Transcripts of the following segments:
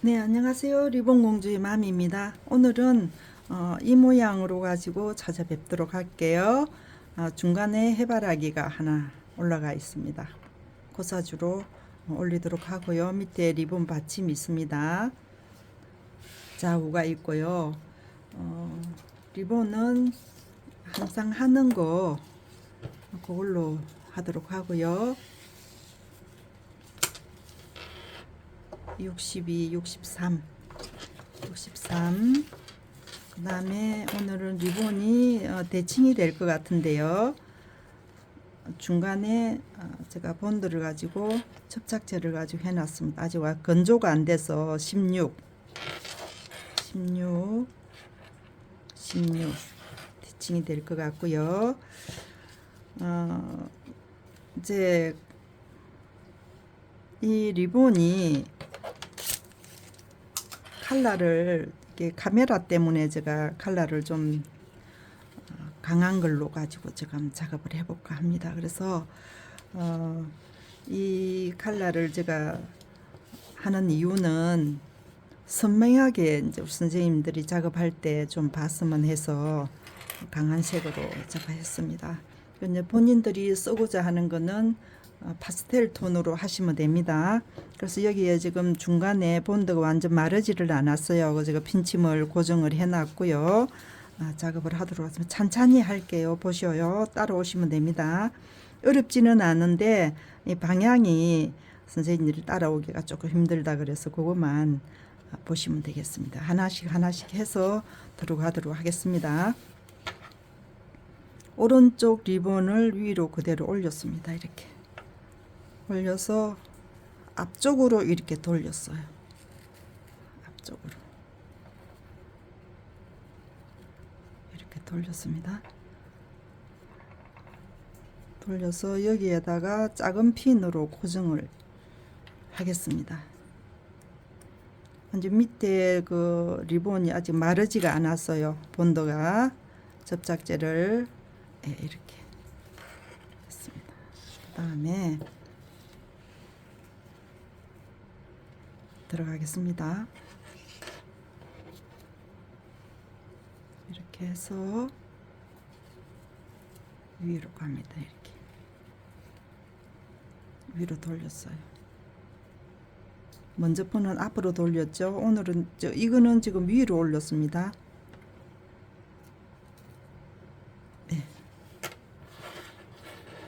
네, 안녕하세요. 리본공주의 맘입니다. 오늘은 이 모양으로 가지고 찾아뵙도록 할게요. 중간에 해바라기가 하나 올라가 있습니다. 코사주로 올리도록 하고요. 밑에 리본 받침이 있습니다. 자우가 있고요. 리본은 항상 하는 거 그걸로 하도록 하고요. 62, 63. 그 다음에 오늘은 리본이 대칭이 될 것 같은데요. 중간에 제가 본드를 가지고 접착제를 가지고 해놨습니다. 아직 건조가 안 돼서 16 대칭이 될 것 같고요. 이제 이 리본이 칼라를 이게 카메라 때문에 제가 칼라를 좀 강한 걸로 가지고 지금 작업을 해볼까 합니다. 그래서 이 칼라를 제가 하는 이유는 선명하게 이제 우리 선생님들이 작업할 때 좀 봤으면 해서 강한 색으로 작업했습니다. 이제 본인들이 쓰고자 하는 거는 파스텔 톤으로 하시면 됩니다. 그래서 여기에 지금 중간에 본드가 완전 마르지를 않았어요. 제가 핀침을 고정을 해놨고요. 작업을 하도록 하겠습니다. 찬찬히 할게요. 보셔요. 따라오시면 됩니다. 어렵지는 않은데 이 방향이 선생님들이 따라오기가 조금 힘들다 그래서 그것만 보시면 되겠습니다. 하나씩 해서 들어가도록 하겠습니다. 오른쪽 리본을 위로 그대로 올렸습니다. 이렇게 올려서 앞쪽으로 이렇게 돌렸어요. 앞쪽으로 이렇게 돌렸습니다. 돌려서 여기에다가 작은 핀으로 고정을 하겠습니다. 이제 밑에 그 리본이 아직 마르지가 않았어요. 본드가 접착제를 이렇게 했습니다. 그 다음에 들어가겠습니다. 이렇게 해서 위로 갑니다. 이렇게 위로 돌렸어요. 먼저 번은 앞으로 돌렸죠. 오늘은 이거는 지금 위로 올렸습니다. 네.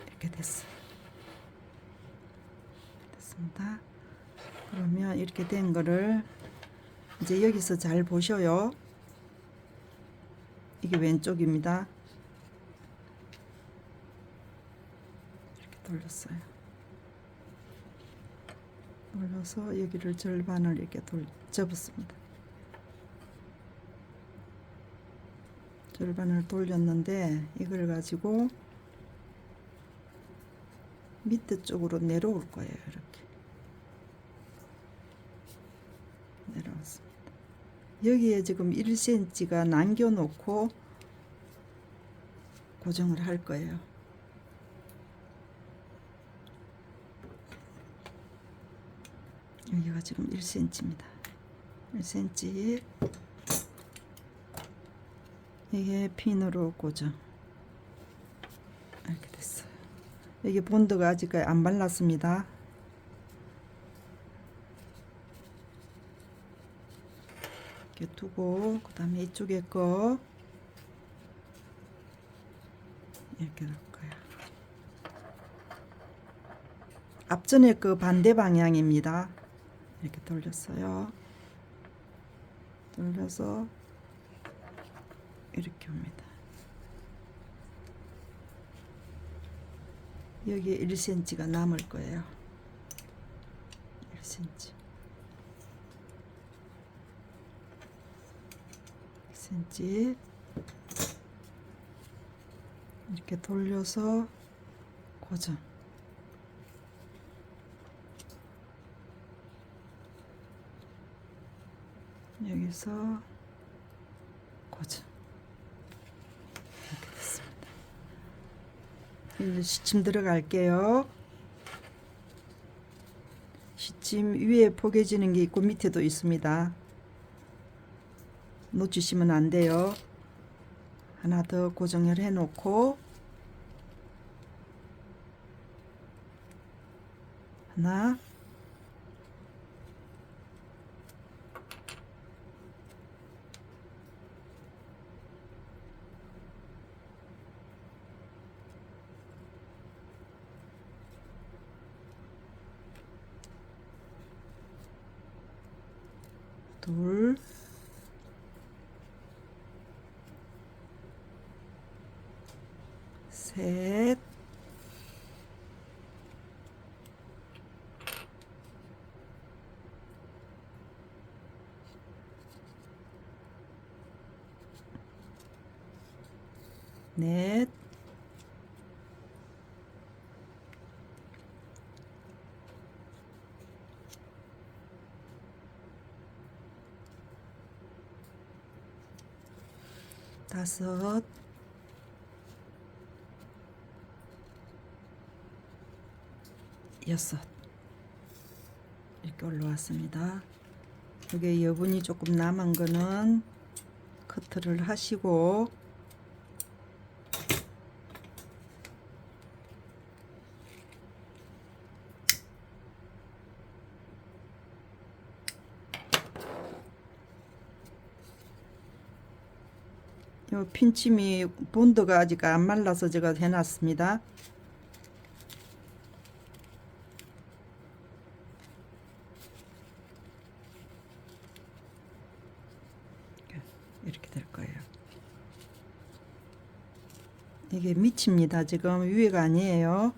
이렇게 됐습니다. 그러면 이렇게 된 거를 이제 여기서 잘 보셔요. 이게 왼쪽입니다. 이렇게 돌렸어요. 돌려서 여기를 절반을 이렇게 접었습니다. 절반을 돌렸는데 이걸 가지고 밑에 쪽으로 내려올 거예요. 이렇게 내려왔습니다. 여기에 지금 1cm가 남겨놓고 고정을 할 거예요. 여기가 지금 1cm입니다. 1cm 이게 핀으로 고정 이렇게 됐어요. 여기 본드가 아직 안 발랐습니다. 이렇게 두고 그 다음에 이쪽에 거 이렇게 넣을 거예요. 앞전에 그 반대 방향입니다. 이렇게 돌렸어요. 돌려서 이렇게 옵니다. 여기에 1cm가 남을 거예요. 1cm. 1cm. 이렇게 돌려서 고정. 여기서 고정. 이렇게 됐습니다. 이제 시침 들어갈게요. 뒷짐 위에 포개지는 게 있고 밑에도 있습니다. 놓치시면 안 돼요. 하나 더 고정을 해 놓고 하나 둘 셋 넷 다섯 여섯 이렇게 올라왔습니다. 여기 여분이 조금 남은 거는 커트를 하시고 요 핀침이 본드가 아직 안 말라서 제가 해놨습니다. 이렇게 될 거예요. 이게 밑입니다. 지금 위에가 아니에요.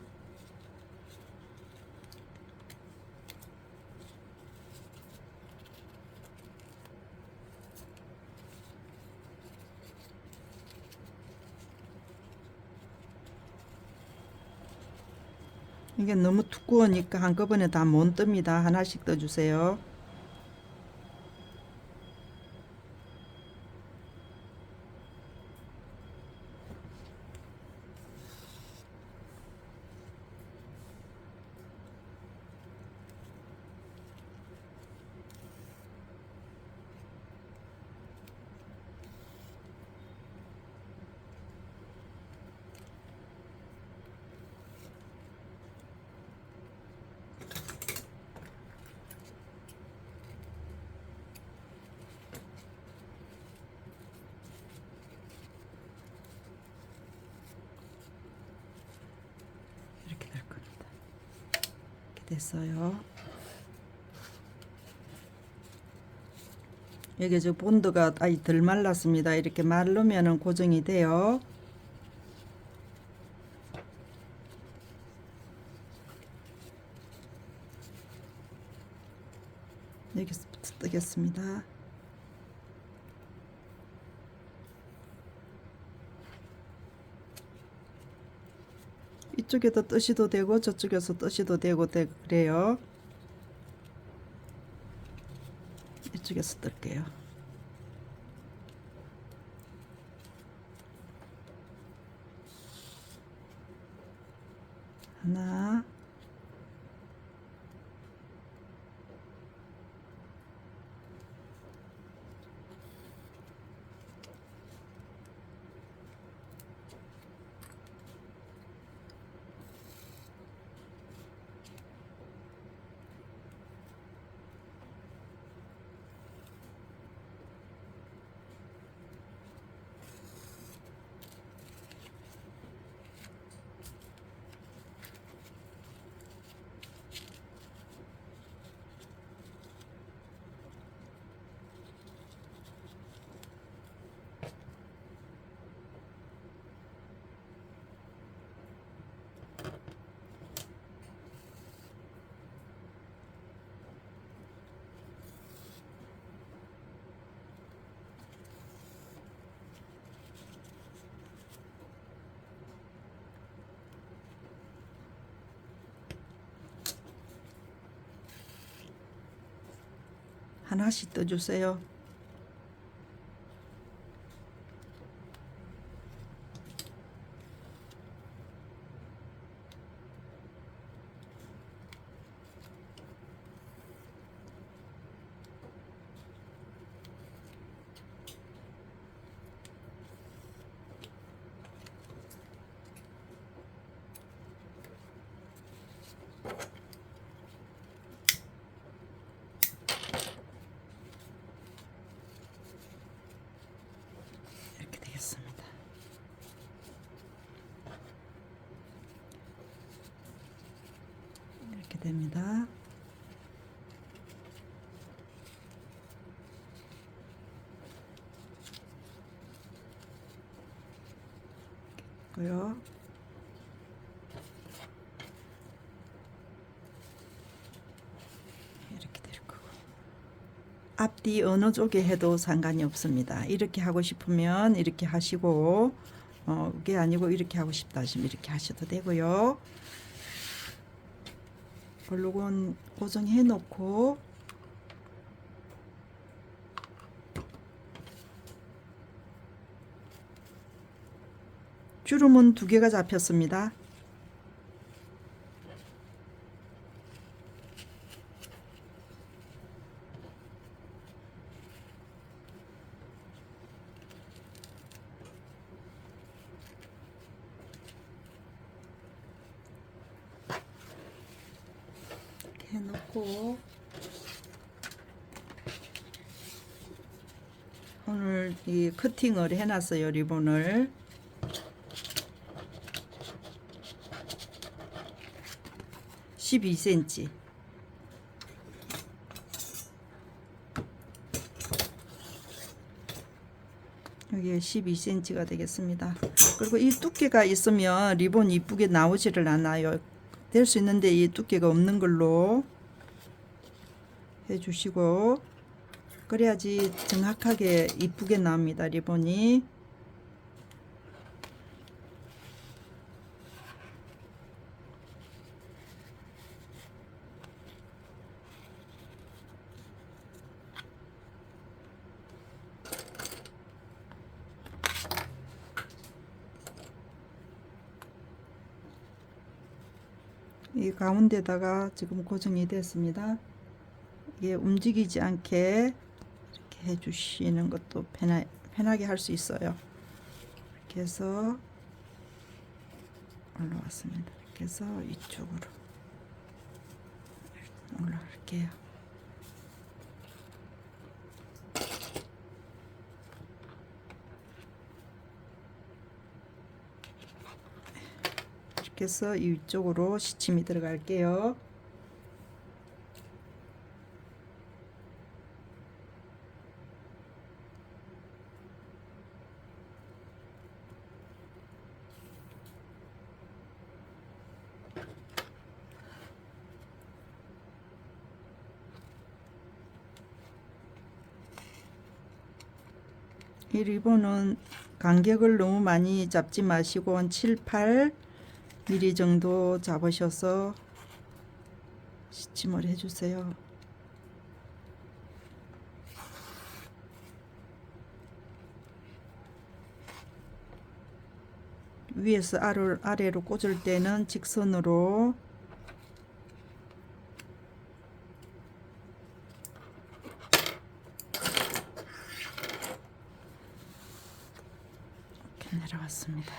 이게 너무 두꺼우니까 한꺼번에 다 못 뜹니다. 하나씩 떠주세요. 이렇게 될 겁니다. 이렇게 됐어요. 여기 저 본드가 아직 덜 말랐습니다. 이렇게 마르면은 고정이 돼요. 여기서부터 뜨겠습니다. 이쪽에도 뜨시도 되고 저쪽에서 뜨시도 되고 그래요. 이쪽에서 뜰게요. 하나 하나씩 떠주세요. 거요. 이렇게 될 거고. 앞뒤 어느 쪽에 해도 상관이 없습니다. 이렇게 하고 싶으면 이렇게 하시고, 그게 아니고 이렇게 하고 싶다 하시면 이렇게 하셔도 되고요. 볼록은 고정해 놓고 주름은 2개가 잡혔습니다. 이렇게 해놓고 오늘 이 커팅을 해놨어요. 리본을 12cm. 여기에 12cm가 되겠습니다. 그리고 이 두께가 있으면 리본 이쁘게 나오지를 않아요. 될 수 있는데 이 두께가 없는 걸로 해주시고, 그래야지 정확하게 이쁘게 나옵니다. 리본이. 이 가운데다가 지금 고정이 됐습니다. 이게 움직이지 않게 이렇게 해주시는 것도 편하게 할 수 있어요. 이렇게 해서 올라왔습니다. 이렇게 해서 이쪽으로 올라갈게요. 이렇게 해서 이쪽으로 시침이 들어갈게요. 이 리본은 간격을 너무 많이 잡지 마시고 한 7, 8mm 정도 잡으셔서 시침을 해주세요. 위에서 아래로 꽂을 때는 직선으로 이렇게 내려왔습니다.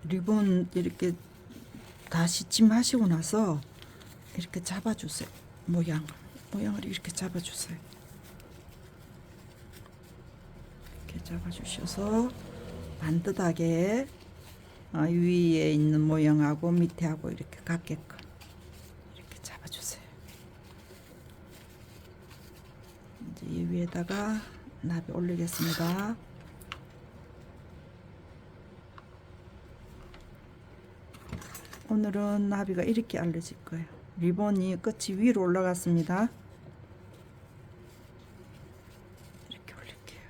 리본 이렇게 다 시침하시고 나서 이렇게 잡아주세요. 모양을 이렇게 잡아주세요. 이렇게 잡아주셔서 반듯하게 위에 있는 모양하고 밑에 하고 이렇게 같게끔 이렇게 잡아주세요. 이제 이 위에다가 나비 올리겠습니다. 오늘은 나비가 이렇게 알려질 거예요. 리본이 끝이 위로 올라갔습니다. 이렇게 올릴게요.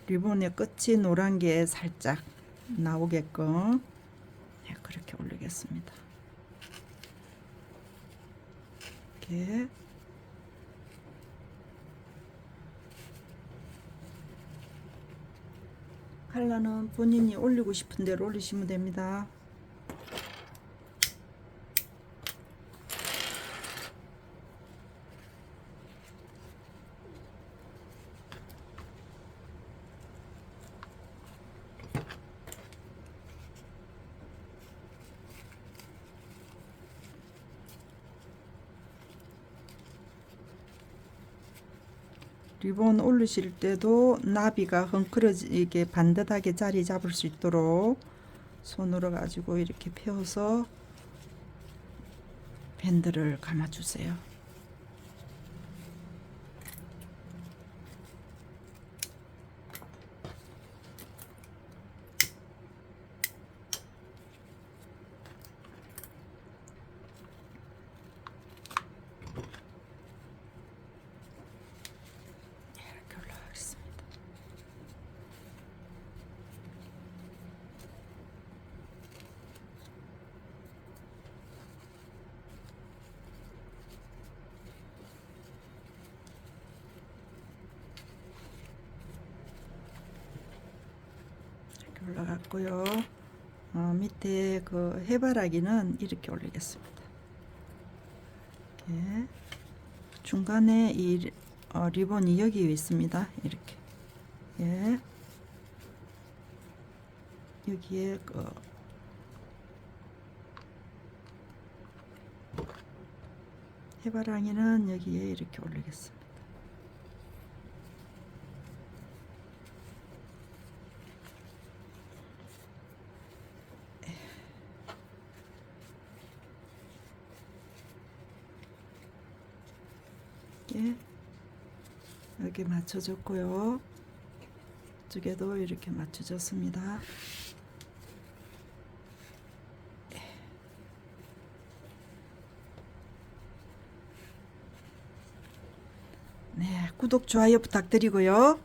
리본의 끝이 노란 게 살짝 나오게끔 그렇게 올리겠습니다. 이렇게 칼라는 본인이 올리고 싶은 대로 올리시면 됩니다. 리본 올리실 때도 나비가 헝클어지게 반듯하게 자리 잡을 수 있도록 손으로 가지고 이렇게 펴서 밴드를 감아주세요. 올라갔고요. 밑에 그 해바라기는 이렇게 올리겠습니다. 이렇게 중간에 이 리본이 여기 있습니다. 이렇게 예. 여기에 그 해바라기는 여기에 이렇게 올리겠습니다. 이렇게 맞춰줬고요. 이쪽에도 이렇게 맞춰줬습니다. 네, 구독, 좋아요 부탁드리고요.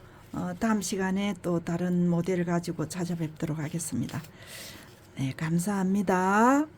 다음 시간에 또 다른 모델을 가지고 찾아뵙도록 하겠습니다. 네, 감사합니다.